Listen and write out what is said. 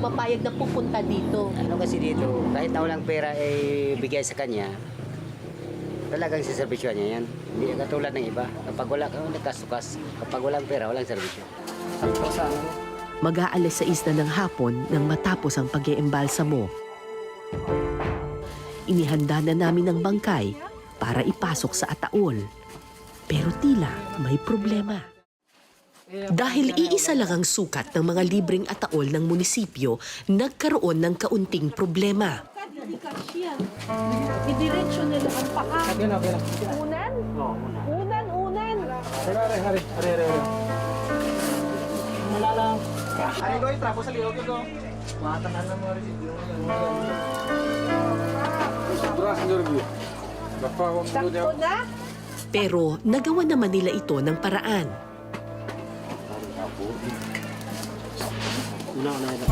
papayag na pupunta dito. Ano kasi dito, kahit na walang pera ay bigay sa kanya, talagang siservisyon niya yan. Hindi katulad ng iba. Kapag wala kang nagkasukas, kapag walang pera, walang servisyo. Mag-aalas 6 na ng hapon nang matapos ang pag-eembalsamo. Inihanda na namin ang bangkay para ipasok sa ataol. Pero tila may problema. Dahil iisa lang ang sukat ng mga libreng ataol ng munisipyo, nagkaroon ng kaunting problema. Idiretso nila ang paa. Unan? Unan. Hari. Ari ko itrapo sa liog ko. Matanan na mo rin Sakto na? Pero nagawa naman nila ito ng paraan.